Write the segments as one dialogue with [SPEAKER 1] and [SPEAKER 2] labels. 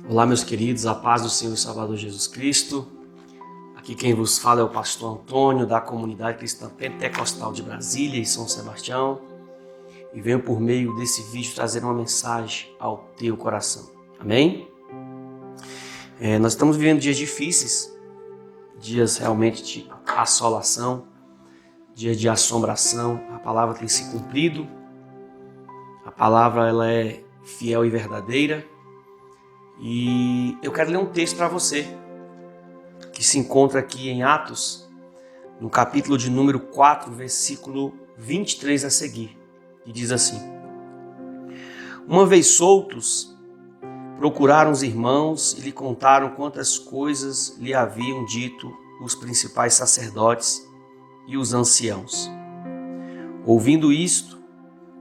[SPEAKER 1] Olá, meus queridos, a paz do Senhor e Salvador Jesus Cristo. Aqui quem vos fala é o pastor Antônio, da comunidade cristã pentecostal de Brasília e São Sebastião, e venho por meio desse vídeo trazer uma mensagem ao teu coração. Amém? Nós estamos vivendo dias difíceis, dias realmente de assolação, dias de assombração. A palavra tem se cumprido, a palavra ela é fiel e verdadeira. E eu quero ler um texto para você, que se encontra aqui em Atos, no capítulo de número 4, versículo 23 a seguir, que diz assim: Uma vez soltos, procuraram os irmãos e lhe contaram quantas coisas lhe haviam dito os principais sacerdotes e os anciãos. Ouvindo isto,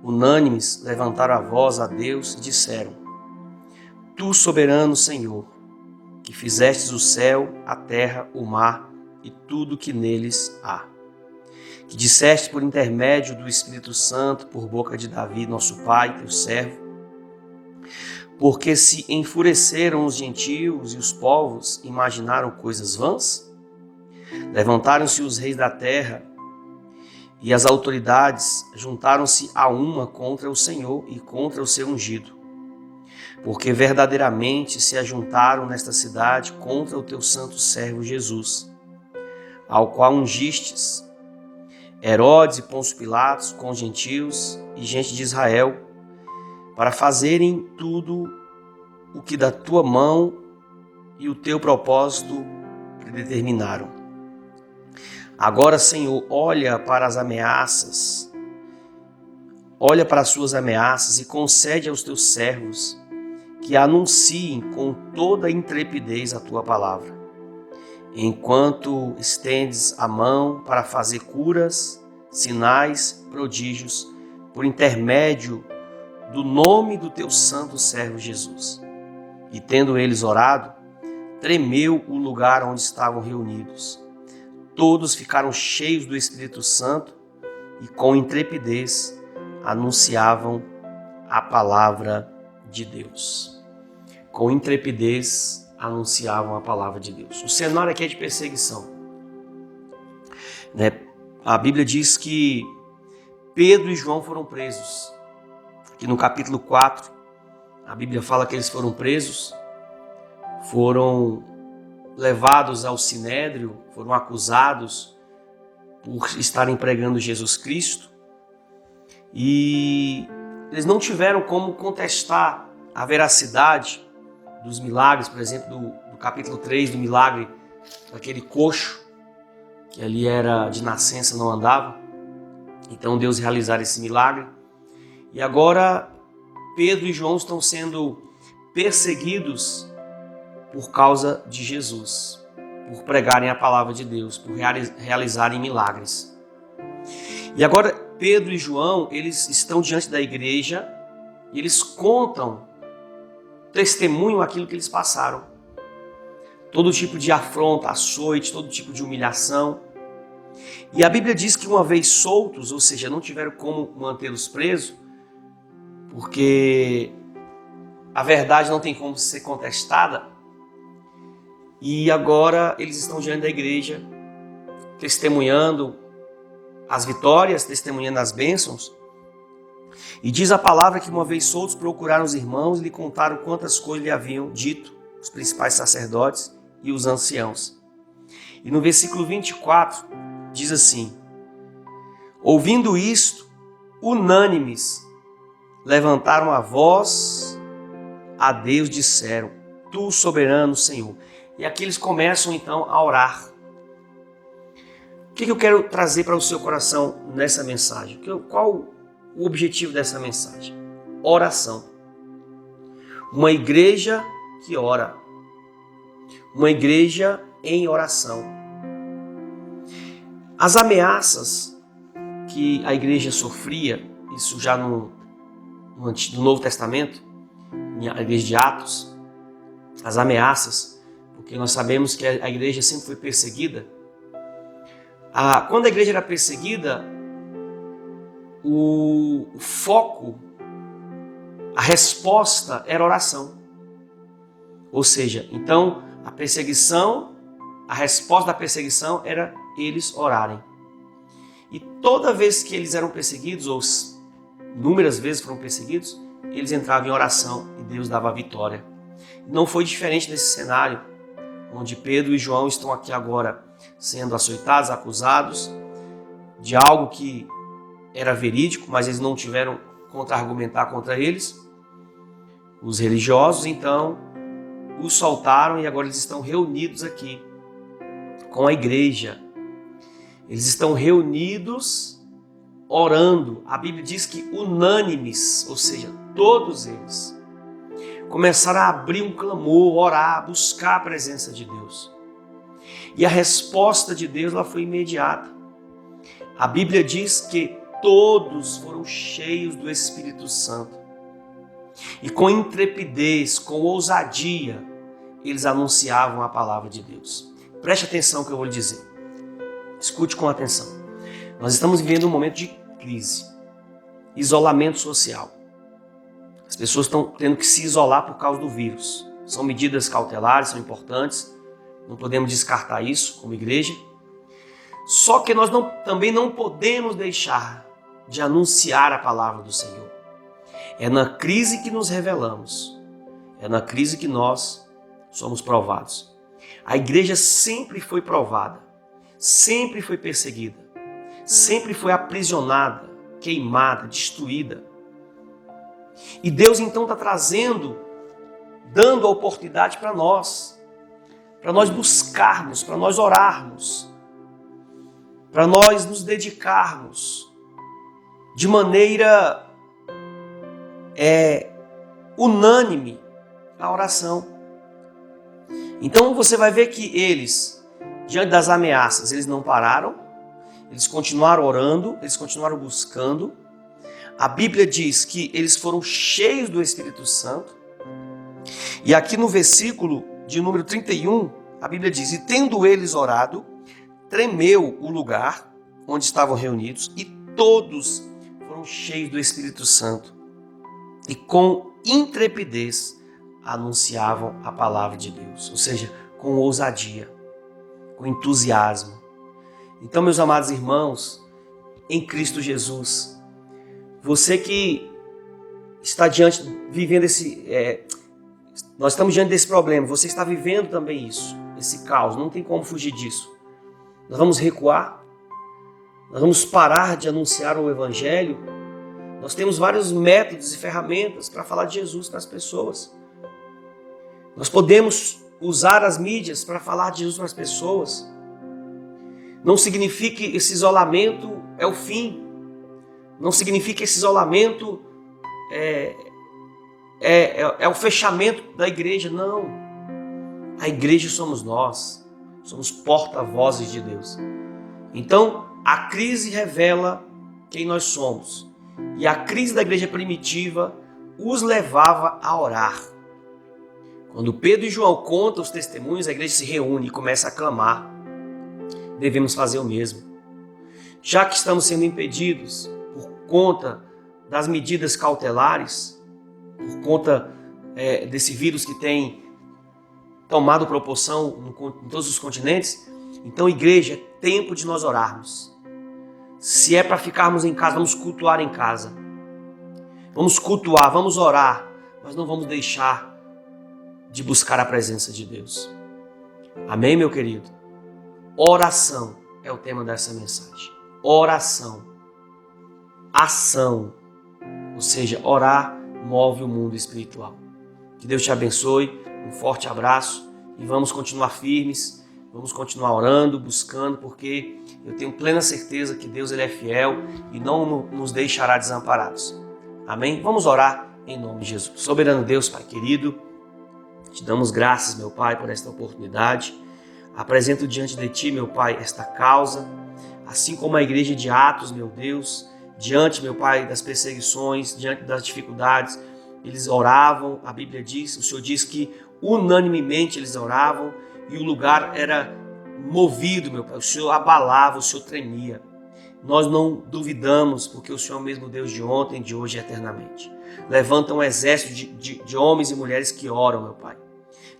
[SPEAKER 1] unânimes levantaram a voz a Deus e disseram: Tu, soberano Senhor, que fizestes o céu, a terra, o mar e tudo que neles há, que disseste por intermédio do Espírito Santo, por boca de Davi, nosso pai, teu servo, porque se enfureceram os gentios e os povos imaginaram coisas vãs? Levantaram-se os reis da terra e as autoridades juntaram-se a uma contra o Senhor e contra o seu ungido. Porque verdadeiramente se ajuntaram nesta cidade contra o teu santo servo Jesus, ao qual ungistes Herodes e Pôncio Pilatos com gentios e gente de Israel, para fazerem tudo o que da tua mão e o teu propósito predeterminaram. Agora, Senhor, olha para as suas ameaças e concede aos teus servos que anunciem com toda intrepidez a tua palavra, enquanto estendes a mão para fazer curas, sinais, prodígios, por intermédio do nome do teu santo servo Jesus. E tendo eles orado, tremeu o lugar onde estavam reunidos. Todos ficaram cheios do Espírito Santo e com intrepidez anunciavam a palavra de Deus. Com intrepidez anunciavam a palavra de Deus. O cenário aqui é de perseguição. A Bíblia diz que Pedro e João foram presos. Aqui no capítulo 4, a Bíblia fala que eles foram presos, foram levados ao Sinédrio, foram acusados por estarem pregando Jesus Cristo, e eles não tiveram como contestar a veracidade dos milagres, por exemplo, do capítulo 3, do milagre daquele coxo, que ali era de nascença, não andava. Então Deus realizara esse milagre. E agora Pedro e João estão sendo perseguidos por causa de Jesus, por pregarem a palavra de Deus, por realizarem milagres. E agora Pedro e João, eles estão diante da igreja e eles testemunham aquilo que eles passaram. Todo tipo de afronta, açoite, todo tipo de humilhação. E a Bíblia diz que uma vez soltos, ou seja, não tiveram como mantê-los presos, porque a verdade não tem como ser contestada. E agora eles estão diante da igreja, testemunhando as vitórias, testemunhando as bênçãos. E diz a palavra que uma vez soltos procuraram os irmãos e lhe contaram quantas coisas lhe haviam dito os principais sacerdotes e os anciãos. E no versículo 24 diz assim: Ouvindo isto, unânimes levantaram a voz a Deus e disseram: Tu, soberano Senhor. E aqui eles começam então a orar. O que eu quero trazer para o seu coração nessa mensagem? Qual o objetivo dessa mensagem? Oração. Uma igreja que ora. Uma igreja em oração. As ameaças que a igreja sofria, isso já no Novo Testamento, na igreja de Atos, as ameaças, porque nós sabemos que a igreja sempre foi perseguida. Quando a igreja era perseguida, o foco, a resposta era oração. Ou seja, então a perseguição, a resposta da perseguição era eles orarem. E toda vez que eles eram perseguidos, ou inúmeras vezes foram perseguidos, eles entravam em oração e Deus dava a vitória. Não foi diferente nesse cenário, onde Pedro e João estão aqui agora sendo açoitados, acusados de algo que era verídico, mas eles não tiveram contra-argumentar contra eles. Os religiosos, então, os soltaram e agora eles estão reunidos aqui com a igreja. Eles estão reunidos orando. A Bíblia diz que unânimes, ou seja, todos eles começaram a abrir um clamor, orar, buscar a presença de Deus. E a resposta de Deus ela foi imediata. A Bíblia diz que todos foram cheios do Espírito Santo. E com intrepidez, com ousadia, eles anunciavam a palavra de Deus. Preste atenção no que eu vou lhe dizer. Escute com atenção. Nós estamos vivendo um momento de crise, isolamento social. As pessoas estão tendo que se isolar por causa do vírus. São medidas cautelares, são importantes. Não podemos descartar isso como igreja. Só que nós também não podemos deixar de anunciar a palavra do Senhor. É na crise que nos revelamos. É na crise que nós somos provados. A igreja sempre foi provada, sempre foi perseguida, sempre foi aprisionada, queimada, destruída. E Deus então está trazendo, dando a oportunidade para nós buscarmos, para nós orarmos, para nós nos dedicarmos de maneira unânime à oração. Então você vai ver que eles, diante das ameaças, eles não pararam, eles continuaram orando, eles continuaram buscando. A Bíblia diz que eles foram cheios do Espírito Santo. E aqui no versículo de número 31, a Bíblia diz: e tendo eles orado, tremeu o lugar onde estavam reunidos, e todos foram cheios do Espírito Santo. E com intrepidez anunciavam a palavra de Deus. Ou seja, com ousadia, com entusiasmo. Então, meus amados irmãos, em Cristo Jesus, você que está vivendo nós estamos diante desse problema, você está vivendo também isso, esse caos, não tem como fugir disso. Nós vamos recuar, nós vamos parar de anunciar o Evangelho. Nós temos vários métodos e ferramentas para falar de Jesus para as pessoas. Nós podemos usar as mídias para falar de Jesus para as pessoas. Não significa que esse isolamento é o fim. Não significa que esse isolamento é o fechamento da igreja. Não. A igreja somos nós. Somos porta-vozes de Deus. Então, a crise revela quem nós somos. E a crise da igreja primitiva os levava a orar. Quando Pedro e João contam os testemunhos, a igreja se reúne e começa a clamar. Devemos fazer o mesmo. Já que estamos sendo impedidos por conta das medidas cautelares, por conta desse vírus que tem tomado proporção em todos os continentes, então, igreja, é tempo de nós orarmos. Se é para ficarmos em casa, vamos cultuar em casa. Vamos cultuar, vamos orar, mas não vamos deixar de buscar a presença de Deus. Amém, meu querido? Oração é o tema dessa mensagem. Oração. Ação. Ou seja, orar move o mundo espiritual. Que Deus te abençoe. Um forte abraço e vamos continuar firmes. Vamos continuar orando, buscando, porque eu tenho plena certeza que Deus ele é fiel e não nos deixará desamparados. Amém? Vamos orar em nome de Jesus. Soberano Deus, Pai querido, te damos graças, meu Pai, por esta oportunidade. Apresento diante de Ti, meu Pai, esta causa, assim como a igreja de Atos, meu Deus, diante, meu Pai, das perseguições, diante das dificuldades, eles oravam, a Bíblia diz, o Senhor diz que unanimemente eles oravam, e o lugar era movido, meu Pai. O Senhor abalava, o Senhor tremia. Nós não duvidamos, porque o Senhor é o mesmo Deus de ontem, de hoje e eternamente. Levanta um exército de homens e mulheres que oram, meu Pai.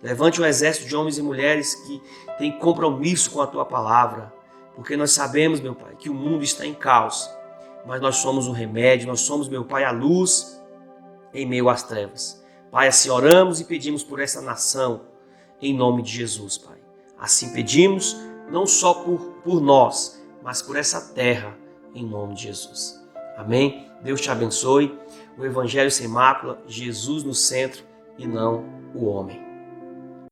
[SPEAKER 1] Levante um exército de homens e mulheres que têm compromisso com a Tua palavra, porque nós sabemos, meu Pai, que o mundo está em caos, mas nós somos o remédio, nós somos, meu Pai, a luz em meio às trevas. Pai, assim oramos e pedimos por essa nação, em nome de Jesus, Pai. Assim pedimos, não só por nós, mas por essa terra, em nome de Jesus. Amém? Deus te abençoe. O Evangelho sem mácula, Jesus no centro e não o homem.